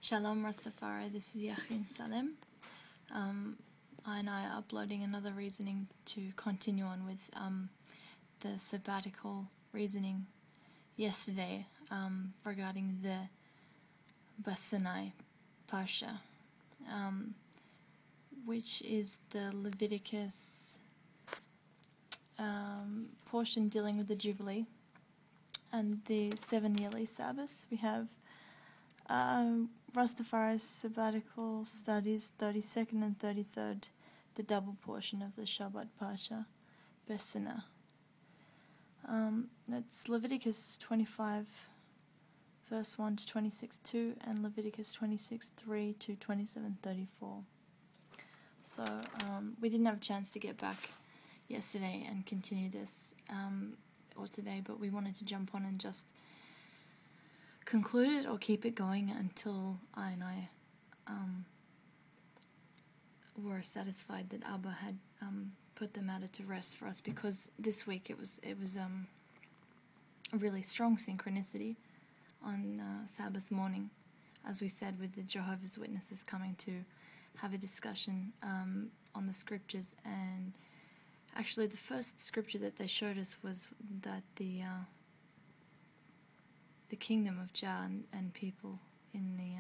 Shalom Rastafari, this is Yachin Salem. And I are uploading another reasoning to continue on with the sabbatical reasoning yesterday regarding the Basanai parsha, which is the Leviticus portion dealing with the Jubilee and the 7-yearly Sabbath. We have Rastafari's sabbatical studies 32nd and 33rd, the double portion of the Shabbat parsha, Besina. That's Leviticus 25 verse 1 to 26:2 and Leviticus 26:3 to 27:34. So we didn't have a chance to get back yesterday and continue this or today, but we wanted to jump on and just conclude it or keep it going until I were satisfied that Abba had put the matter to rest for us, because this week it was a really strong synchronicity on Sabbath morning, as we said, with the Jehovah's Witnesses coming to have a discussion on the scriptures. And actually the first scripture that they showed us was that the kingdom of Jah and people in the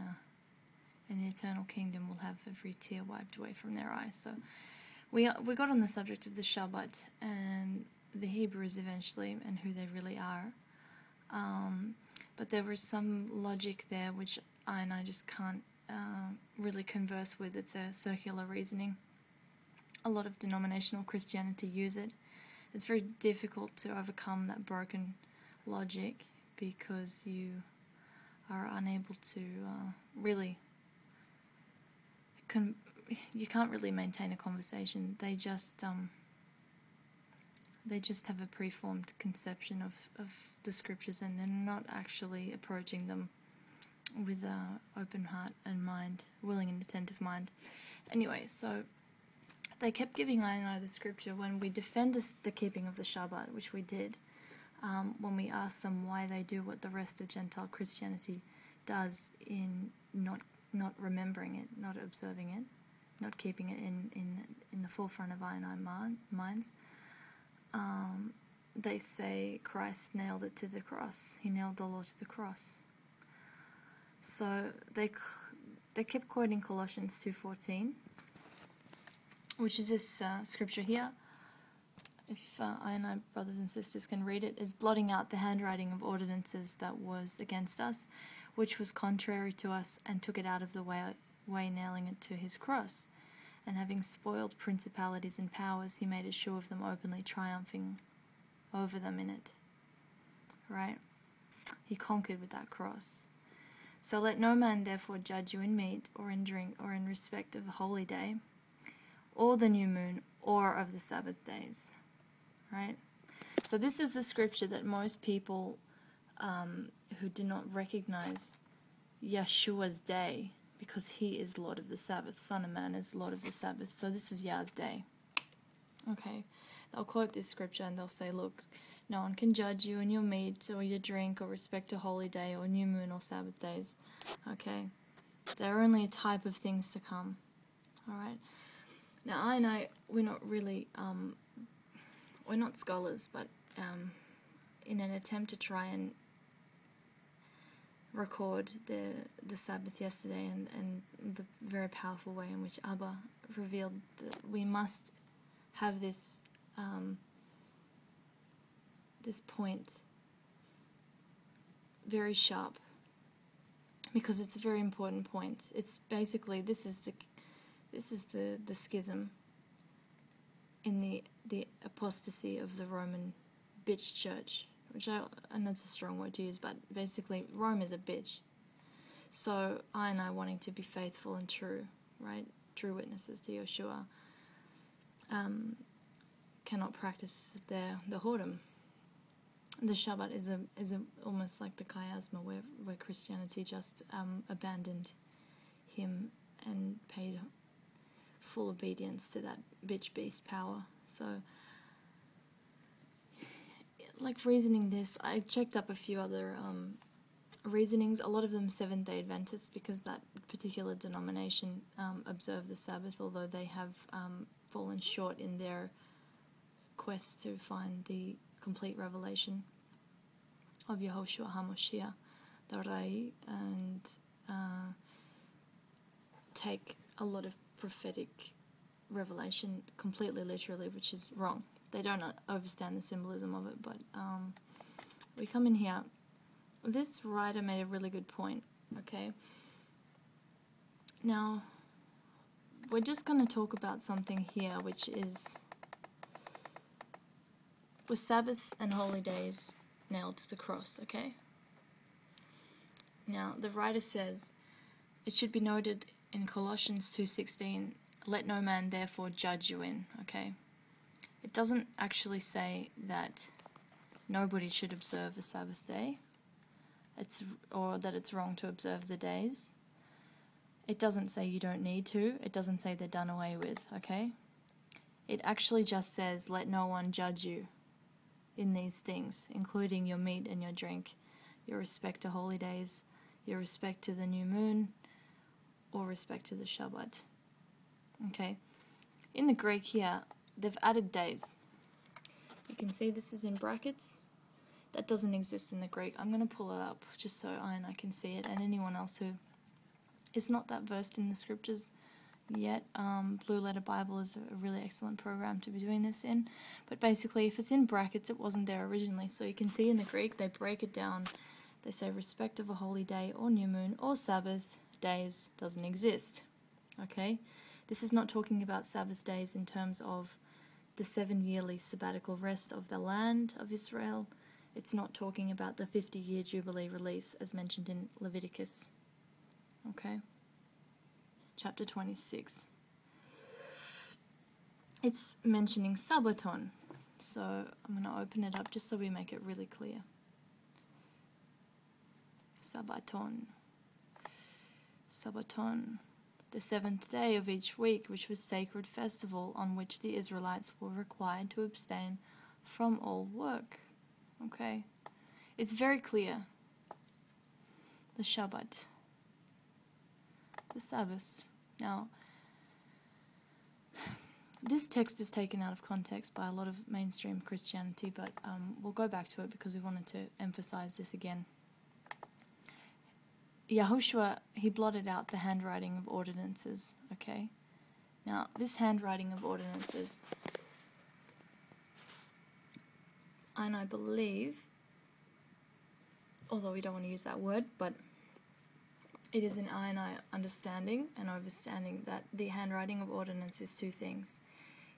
eternal kingdom will have every tear wiped away from their eyes. So we got on the subject of the Shabbat and the Hebrews eventually and who they really are. But there was some logic there which I just can't really converse with. It's a circular reasoning. A lot of denominational Christianity use it. It's very difficult to overcome that broken logic, because you are unable to you can't really maintain a conversation. They just have a preformed conception of the scriptures, and they're not actually approaching them with an open heart and mind, willing and attentive mind. Anyway, so they kept giving I and I the scripture when we defend the keeping of the Shabbat, which we did. When we ask them why they do what the rest of Gentile Christianity does in not remembering it, not observing it, not keeping it in the forefront of our minds, they say Christ nailed it to the cross. He nailed the law to the cross. So they kept quoting Colossians 2:14, which is this scripture here. If I and I brothers and sisters can read it, is blotting out the handwriting of ordinances that was against us, which was contrary to us, and took it out of the way, nailing it to his cross. And having spoiled principalities and powers, he made a show of them openly, triumphing over them in it. Right? He conquered with that cross. So let no man therefore judge you in meat, or in drink, or in respect of a holy day, or the new moon, or of the Sabbath days. Right? So this is the scripture that most people who do not recognize Yeshua's day, because he is Lord of the Sabbath, Son of Man is Lord of the Sabbath, so this is Yah's day. Okay, they'll quote this scripture and they'll say, look, no one can judge you in your meat or your drink or respect a holy day or new moon or Sabbath days. Okay, they're only a type of things to come. Alright, now I know we're not really we're not scholars, but in an attempt to try and record the Sabbath yesterday and the very powerful way in which Abba revealed that we must have this this point very sharp, because it's a very important point. It's basically this is the schism in the apostasy of the Roman bitch church, which I know it's a strong word to use, but basically Rome is a bitch. So I and I, wanting to be faithful and true, right, true witnesses to Yeshua, cannot practice the whoredom. The Shabbat is almost like the chiasma where Christianity just abandoned him and paid full obedience to that bitch beast power. So, like reasoning this, I checked up a few other reasonings. A lot of them Seventh-day Adventists, because that particular denomination observe the Sabbath, although they have fallen short in their quest to find the complete revelation of Yahushua HaMoshiach, the Rai, and take a lot of prophetic revelation completely literally, which is wrong. They don't understand the symbolism of it, but we come in here. This writer made a really good point, okay? Now, we're just going to talk about something here, which is, with Sabbaths and holy days nailed to the cross, okay? Now, the writer says, it should be noted in Colossians 2:16, let no man therefore judge you in, okay? It doesn't actually say that nobody should observe a Sabbath day, or that it's wrong to observe the days. It doesn't say you don't need to. It doesn't say they're done away with, okay? It actually just says, let no one judge you in these things, including your meat and your drink, your respect to holy days, your respect to the new moon, or respect to the Shabbat. Okay? In the Greek here, they've added days. You can see this is in brackets. That doesn't exist in the Greek. I'm going to pull it up just so I and I can see it, and anyone else who is not that versed in the scriptures yet. Blue Letter Bible is a really excellent program to be doing this in. But basically, if it's in brackets, it wasn't there originally. So you can see in the Greek, they break it down. They say respect of a holy day or new moon or Sabbath days doesn't exist. Okay? This is not talking about Sabbath days in terms of the 7-yearly sabbatical rest of the land of Israel. It's not talking about the 50-year Jubilee release as mentioned in Leviticus. Okay? Chapter 26. It's mentioning Sabbaton. So I'm going to open it up just so we make it really clear. Sabbaton. Sabbaton. The 7th day of each week, which was sacred festival on which the Israelites were required to abstain from all work. Okay? It's very clear. The Shabbat. The Sabbath. Now, this text is taken out of context by a lot of mainstream Christianity, but we'll go back to it because we wanted to emphasize this again. Yahushua, he blotted out the handwriting of ordinances, okay? Now, this handwriting of ordinances, and I believe, although we don't want to use that word, but it is an I and I understanding and understanding that the handwriting of ordinance is two things.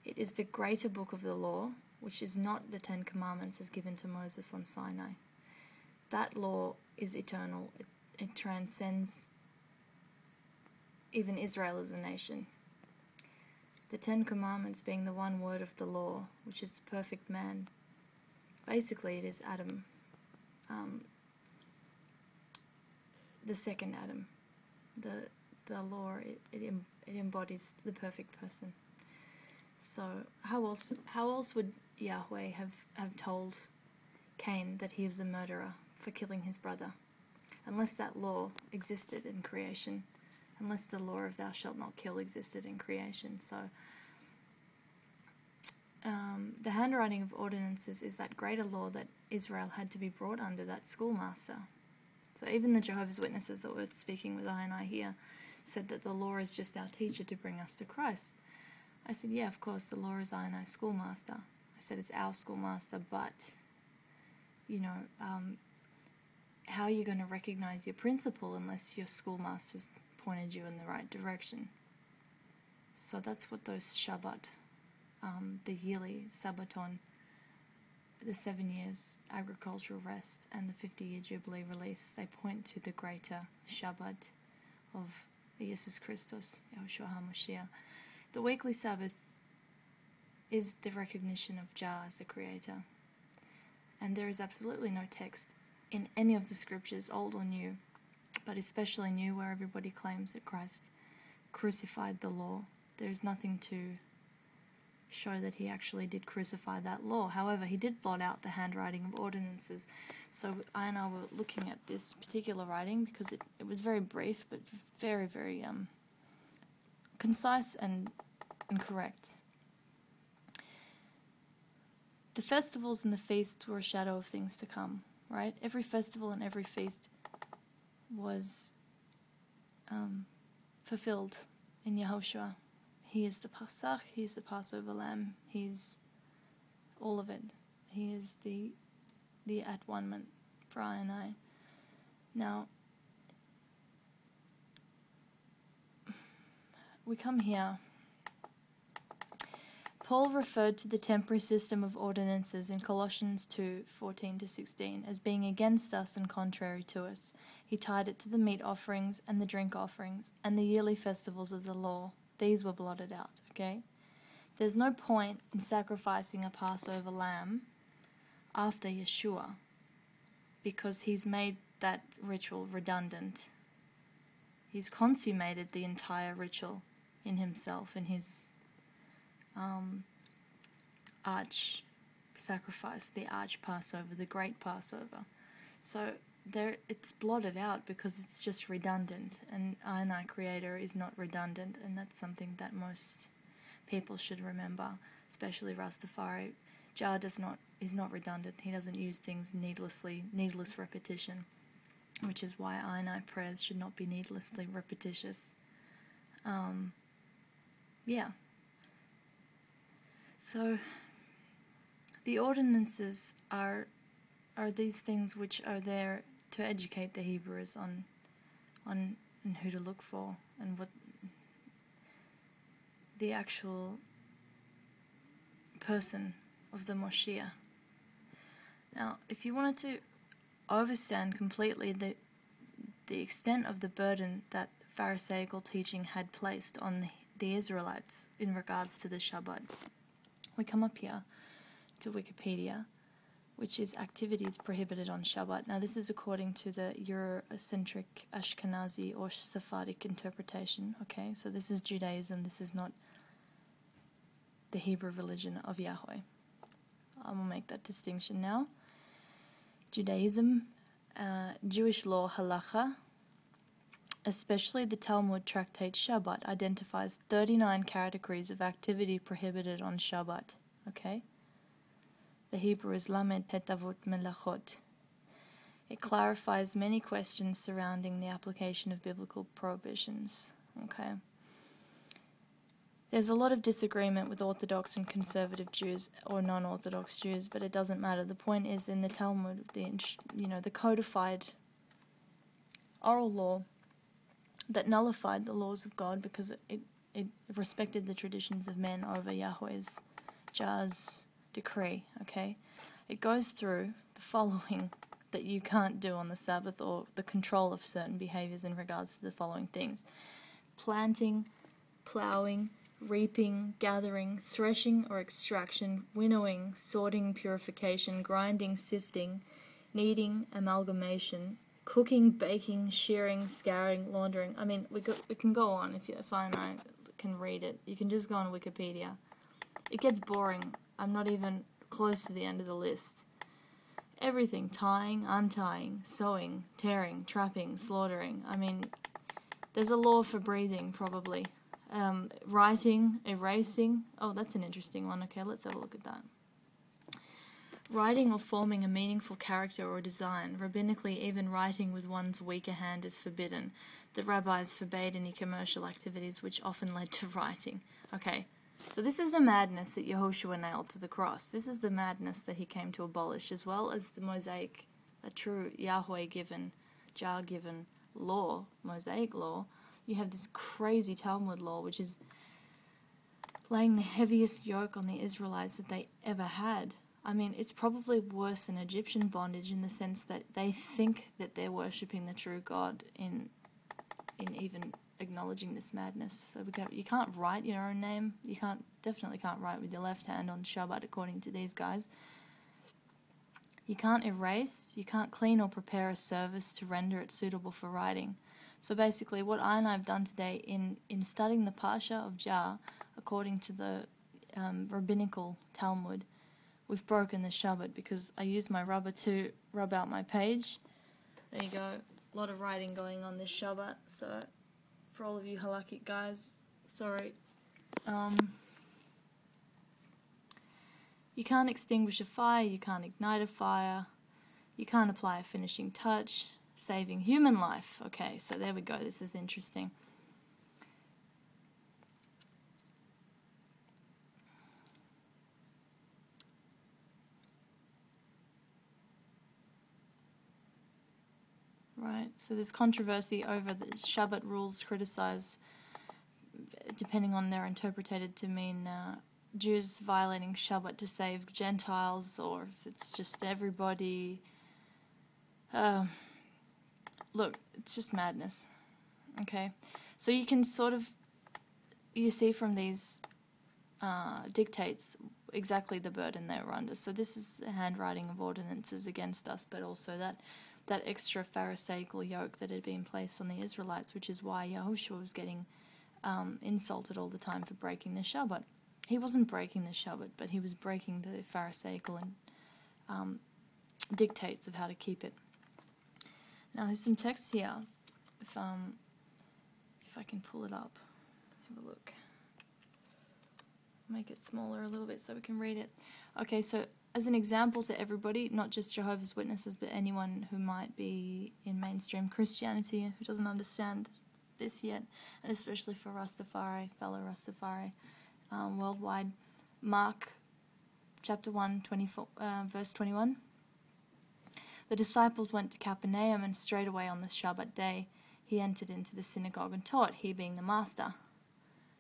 It is the greater book of the law, which is not the 10 Commandments as given to Moses on Sinai. That law is eternal. It transcends even Israel as a nation. The 10 Commandments being the one word of the law, which is the perfect man. Basically, it is Adam. The second Adam. The law, it embodies the perfect person. So how else would Yahweh have told Cain that he was a murderer for killing his brother? Unless that law existed in creation. Unless the law of thou shalt not kill existed in creation. So the handwriting of ordinances is that greater law that Israel had to be brought under, that schoolmaster. So even the Jehovah's Witnesses that we're speaking with I and I here said that the law is just our teacher to bring us to Christ. I said, yeah, of course, the law is I and I schoolmaster. I said it's our schoolmaster, but, how are you going to recognize your principle unless your schoolmaster's pointed you in the right direction? So that's what those Shabbat, the yearly Sabbaton, the 7 years agricultural rest, and the 50-year Jubilee release, they point to the greater Shabbat of Jesus Christus, Yahushua HaMoshiach. The weekly Sabbath is the recognition of Jah as the Creator. And there is absolutely no text in any of the scriptures, old or new, but especially new, where everybody claims that Christ crucified the law. There is nothing to show that he actually did crucify that law. However, he did blot out the handwriting of ordinances. So I and I were looking at this particular writing because it was very brief but very, very concise and correct. The festivals and the feasts were a shadow of things to come, right? Every festival and every feast was fulfilled in Yahushua. He is the Pasach, he is the Passover lamb, he's all of it. He is the at-one-ment for I and I. Now, we come here. Paul referred to the temporary system of ordinances in Colossians 2:14-16 as being against us and contrary to us. He tied it to the meat offerings and the drink offerings and the yearly festivals of the law. These were blotted out, okay? There's no point in sacrificing a Passover lamb after Yeshua because he's made that ritual redundant. He's consummated the entire ritual in himself, in his arch sacrifice, the arch Passover, the great Passover. So it's blotted out because it's just redundant, and our Creator is not redundant, and that's something that most people should remember, especially Rastafari. Jah is not redundant. He doesn't use things needless repetition, which is why our prayers should not be needlessly repetitious. So the ordinances are these things which are there to educate the Hebrews on who to look for and what the actual person of the Moshiyah. Now, if you wanted to understand completely the extent of the burden that Pharisaical teaching had placed on the Israelites in regards to the Shabbat, we come up here to Wikipedia, which is activities prohibited on Shabbat. Now, this is according to the Eurocentric Ashkenazi or Sephardic interpretation, okay? So this is Judaism, this is not the Hebrew religion of Yahweh. I will make that distinction now. Judaism, Jewish law, halacha, especially the Talmud tractate Shabbat, identifies 39 categories of activity prohibited on Shabbat, okay? The Hebrew is lamed hetavot melachot. It clarifies many questions surrounding the application of biblical prohibitions, okay? There's a lot of disagreement with Orthodox and conservative Jews or non-Orthodox Jews, but it doesn't matter. The point is, in the Talmud, the codified oral law that nullified the laws of God because it respected the traditions of men over Yahweh's, Jah's decree, okay? It goes through the following that you can't do on the Sabbath, or the control of certain behaviors in regards to the following things: planting, plowing, reaping, gathering, threshing or extraction, winnowing, sorting, purification, grinding, sifting, kneading, amalgamation, cooking, baking, shearing, scouring, laundering. I mean, we can go on if I and I can read it. You can just go on Wikipedia. It gets boring. I'm not even close to the end of the list. Everything: tying, untying, sewing, tearing, trapping, slaughtering. I mean, there's a law for breathing, probably. Writing, erasing. Oh, that's an interesting one. Okay, let's have a look at that. Writing or forming a meaningful character or design. Rabbinically, even writing with one's weaker hand is forbidden. The rabbis forbade any commercial activities which often led to writing. Okay, so this is the madness that Yehoshua nailed to the cross. This is the madness that he came to abolish, as well as the Mosaic, the true Yahweh-given, Jah-given law, Mosaic law. You have this crazy Talmud law, which is laying the heaviest yoke on the Israelites that they ever had. I mean, it's probably worse than Egyptian bondage in the sense that they think that they're worshipping the true God in even acknowledging this madness. So you can't write your own name. You definitely can't write with your left hand on Shabbat, according to these guys. You can't erase. You can't clean or prepare a service to render it suitable for writing. So basically, what I and I have done today in studying the parsha of Jah, according to the rabbinical Talmud, we've broken the Shabbat because I used my rubber to rub out my page. There you go. A lot of writing going on this Shabbat. So, for all of you halakhic guys, sorry. You can't extinguish a fire, you can't ignite a fire, you can't apply a finishing touch, saving human life. Okay, so there we go, this is interesting. Right, so there's controversy over the Shabbat rules criticized, depending on their interpreted to mean Jews violating Shabbat to save Gentiles, or if it's just everybody. Look, it's just madness. Okay, so you can sort of, you see from these dictates exactly the burden they were under. So this is the handwriting of ordinances against us, but also that extra Pharisaical yoke that had been placed on the Israelites, which is why Yahushua was getting insulted all the time for breaking the Shabbat. He wasn't breaking the Shabbat, but he was breaking the Pharisaical and dictates of how to keep it. Now there's some text here. If I can pull it up, have a look. Make it smaller a little bit so we can read it. Okay, so as an example to everybody, not just Jehovah's Witnesses, but anyone who might be in mainstream Christianity who doesn't understand this yet, and especially for Rastafari, fellow Rastafari, worldwide. Mark chapter 1, verse 21. The disciples went to Capernaum, and straightway on the Shabbat day he entered into the synagogue and taught, he being the master,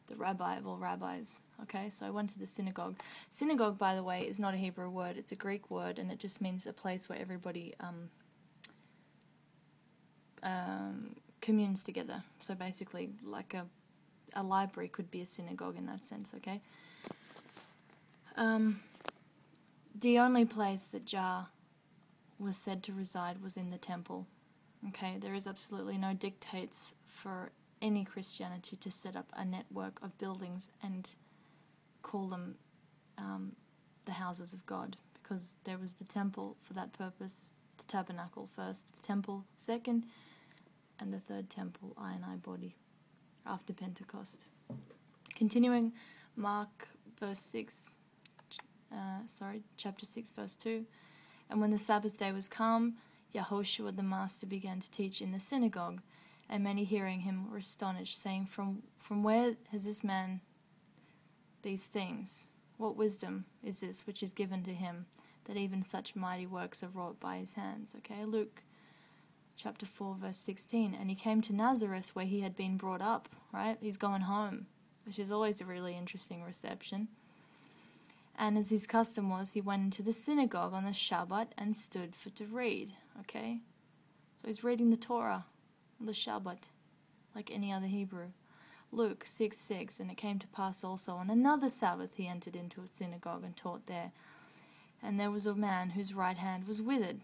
the rabbi of all rabbis. Okay, so I went to the synagogue. Synagogue, by the way, is not a Hebrew word, it's a Greek word, and it just means a place where everybody communes together. So basically, like a library could be a synagogue in that sense, okay? The only place that Jah was said to reside was in the temple. Okay, there is absolutely no dictates for any Christianity to set up a network of buildings and call them the houses of God, because there was the temple for that purpose, the tabernacle first, the temple second, and the third temple, I and I body, after Pentecost. Continuing, Mark chapter 6, verse 2. And when the Sabbath day was come, Yahushua the Master began to teach in the synagogue, and many hearing him were astonished, saying, From where has this man these things? What wisdom is this which is given to him, that even such mighty works are wrought by his hands? Okay, Luke chapter 4, verse 16. And he came to Nazareth, where he had been brought up, right? He's going home, which is always a really interesting reception. And as his custom was, he went into the synagogue on the Shabbat and stood for to read. Okay? So he's reading the Torah on the Shabbat, like any other Hebrew. Luke 6:6. And it came to pass also on another Sabbath he entered into a synagogue and taught there. And there was a man whose right hand was withered.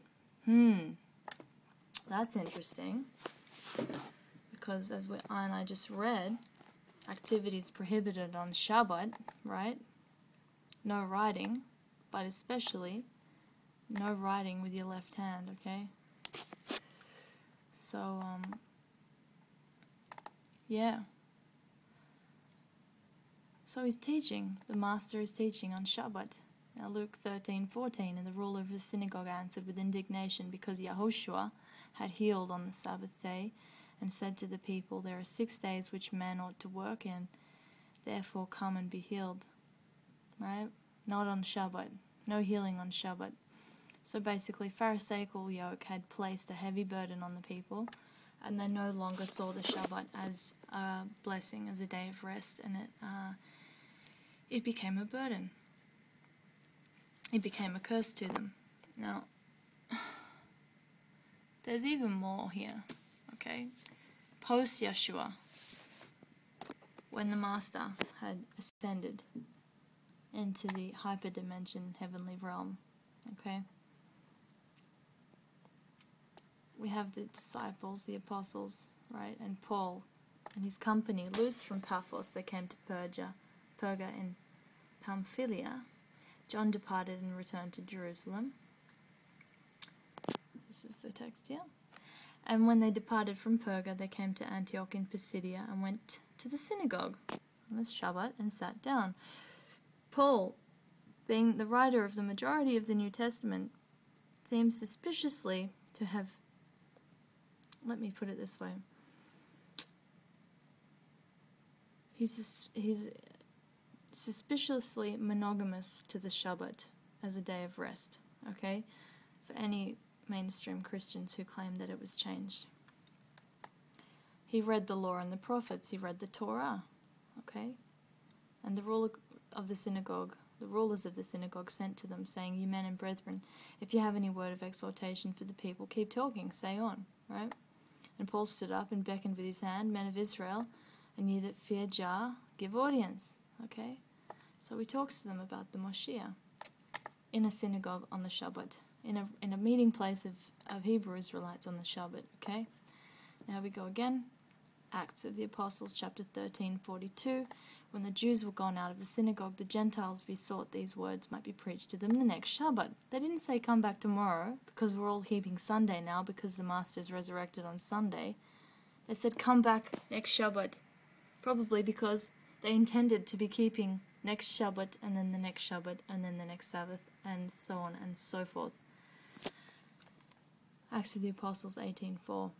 That's interesting. Because as I and I just read, activities prohibited on Shabbat, right? No writing, but especially no writing with your left hand, okay? So, yeah. So he's teaching, the master is teaching on Shabbat. Now Luke 13:14, and the ruler of the synagogue answered with indignation, because Yahushua had healed on the Sabbath day, and said to the people, there are 6 days which man ought to work in, therefore come and be healed. Right? Not on Shabbat. No healing on Shabbat. So basically, Pharisaical yoke had placed a heavy burden on the people, and they no longer saw the Shabbat as a blessing, as a day of rest, and it became a burden. It became a curse to them. Now, there's even more here, okay? Post Yeshua, when the Master had ascended into the hyperdimension heavenly realm, okay? We have the disciples, the apostles, right, and Paul and his company, loose from Paphos, they came to Perga in Pamphylia, John departed and returned to Jerusalem. This is the text here. And when they departed from Perga, they came to Antioch in Pisidia and went to the synagogue on the Shabbat and sat down. Paul, being the writer of the majority of the New Testament, seems suspiciously to have, let me put it this way, he's suspiciously monogamous to the Shabbat as a day of rest, okay, for any mainstream Christians who claim that it was changed. He read the law and the prophets, he read the Torah, okay, and the ruler of the synagogue, the rulers of the synagogue sent to them, saying, "You men and brethren, if you have any word of exhortation for the people, keep talking, say on," right? And Paul stood up and beckoned with his hand, "Men of Israel, and you that fear Jah, give audience," okay? So he talks to them about the Moshiyah in a synagogue on the Shabbat, in a meeting place of Hebrew Israelites on the Shabbat, okay? Now we go again. Acts of the Apostles, chapter 13, 42. When the Jews were gone out of the synagogue, the Gentiles besought these words might be preached to them the next Shabbat. They didn't say, "Come back tomorrow," because we're all keeping Sunday now because the Master's resurrected on Sunday. They said, "Come back next Shabbat," probably because they intended to be keeping next Shabbat and then the next Shabbat and then the next Sabbath and so on and so forth. Acts of the Apostles 18:4.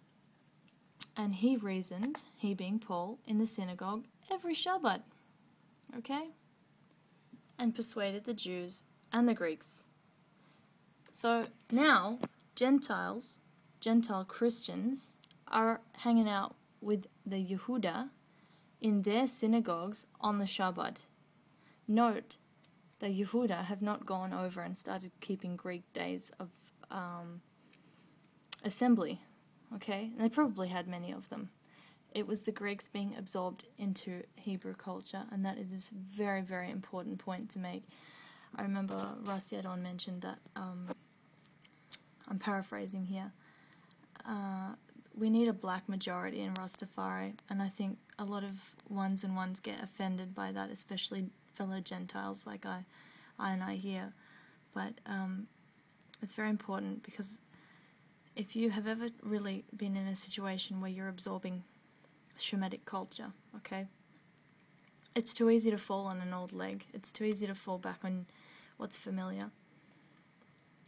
And he reasoned, he being Paul, in the synagogue every Shabbat, okay? And persuaded the Jews and the Greeks. So now Gentile Christians are hanging out with the Yehuda in their synagogues on the Shabbat. Note, the Yehuda have not gone over and started keeping Greek days of assembly, okay? And they probably had many of them. It was the Greeks being absorbed into Hebrew culture, and that is a very, very important point to make. I remember Russ Yadon mentioned that, I'm paraphrasing here, we need a black majority in Rastafari, and I think a lot of ones get offended by that, especially fellow Gentiles like I here. But it's very important, because if you have ever really been in a situation where you're absorbing Shemitic culture, okay, it's too easy to fall on an old leg. It's too easy to fall back on what's familiar.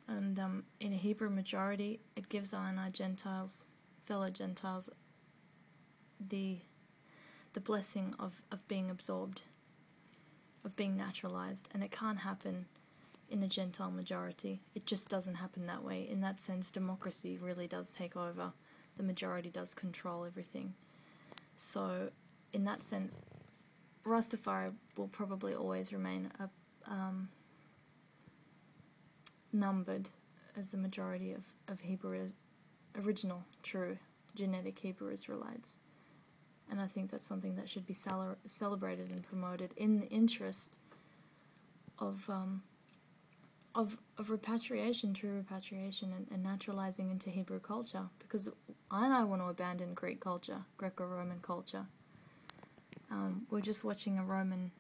And in a Hebrew majority, it gives I and I Gentiles, fellow Gentiles, the blessing of being absorbed, of being naturalized, and it can't happen in a Gentile majority. It just doesn't happen that way. In that sense, democracy really does take over. The majority does control everything. So, in that sense, Rastafari will probably always remain numbered as the majority of Hebrew, original, true, genetic Hebrew Israelites. And I think that's something that should be celebrated and promoted in the interest of repatriation, true repatriation, and naturalizing into Hebrew culture. Because I want to abandon Greek culture, Greco-Roman culture. We're just watching a Roman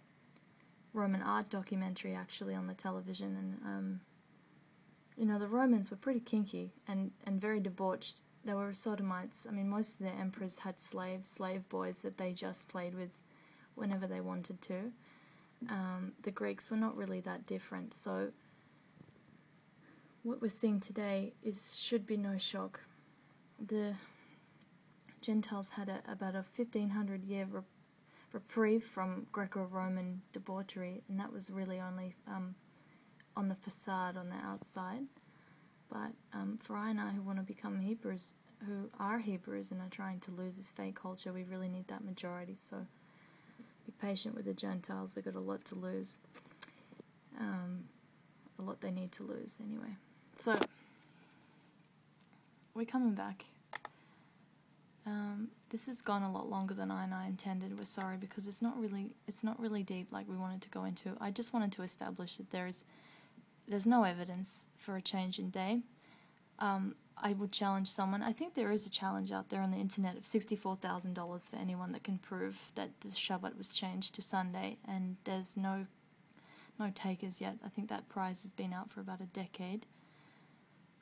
art documentary actually on the television, and the Romans were pretty kinky and very debauched. They were sodomites. I mean, most of their emperors had slave boys that they just played with whenever they wanted to. The Greeks were not really that different. So what we're seeing today should be no shock. The Gentiles had about a 1500-year reprieve from Greco-Roman debauchery, and that was really only on the facade, on the outside. But for I and I who want to become Hebrews, who are Hebrews and are trying to lose this fake culture, we really need that majority. So be patient with the Gentiles. They've got a lot to lose. A lot they need to lose anyway. So we're coming back. This has gone a lot longer than I and I intended. We're sorry, because it's not really deep like we wanted to go into. I just wanted to establish that there's no evidence for a change in day. I would challenge someone. I think there is a challenge out there on the internet of $64,000 for anyone that can prove that the Shabbat was changed to Sunday, and there's no no takers yet. I think that prize has been out for about a decade.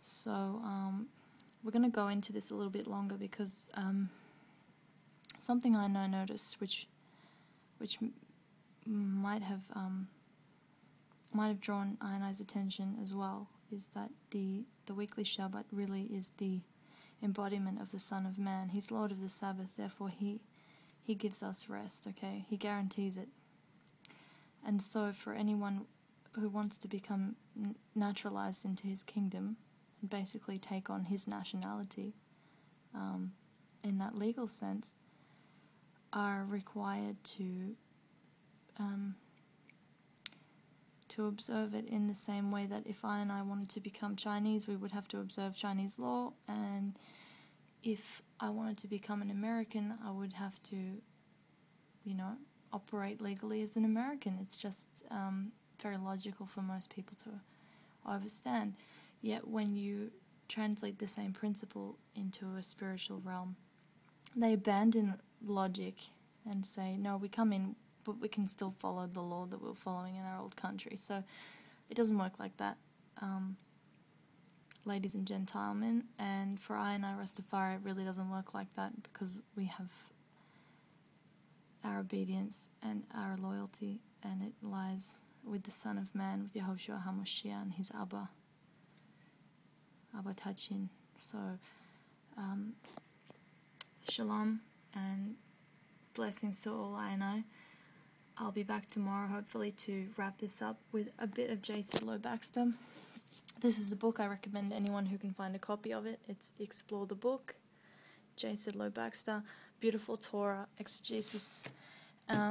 So we're going to go into this a little bit longer because something I noticed, which might have drawn I's attention as well, is that the weekly Shabbat really is the embodiment of the Son of Man. He's Lord of the Sabbath, therefore he gives us rest, okay? He guarantees it. And so for anyone who wants to become naturalized into his kingdom and basically take on his nationality, in that legal sense, are required to observe it in the same way that if I wanted to become Chinese, we would have to observe Chinese law, and if I wanted to become an American, I would have to, operate legally as an American. It's just very logical for most people to understand. Yet when you translate the same principle into a spiritual realm, they abandon logic and say, no, we come in, but we can still follow the law that we're following in our old country. So it doesn't work like that, ladies and gentlemen. And for I Rastafari, it really doesn't work like that, because we have our obedience and our loyalty, and it lies with the Son of Man, with Jehovah Moshiyah and his Abba Tachin. So shalom and blessings to all I. I'll be back tomorrow, hopefully, to wrap this up with a bit of J. Sidlow Baxter. This is the book. I recommend anyone who can find a copy of it. It's Explore the Book, J. Sidlow Baxter. Beautiful Torah exegesis.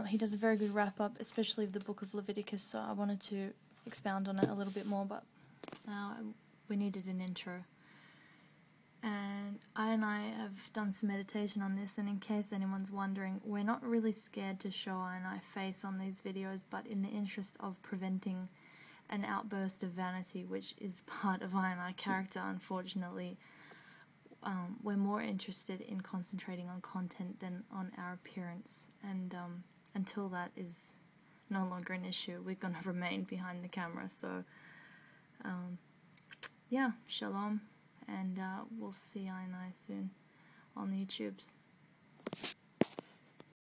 He does a very good wrap-up, especially of the book of Leviticus, so I wanted to expound on it a little bit more, but we needed an intro. And I have done some meditation on this, and in case anyone's wondering, we're not really scared to show I face on these videos, but in the interest of preventing an outburst of vanity, which is part of I character, unfortunately, we're more interested in concentrating on content than on our appearance, and until that is no longer an issue, we're going to remain behind the camera. So yeah, shalom. And we'll see I soon on the YouTubes.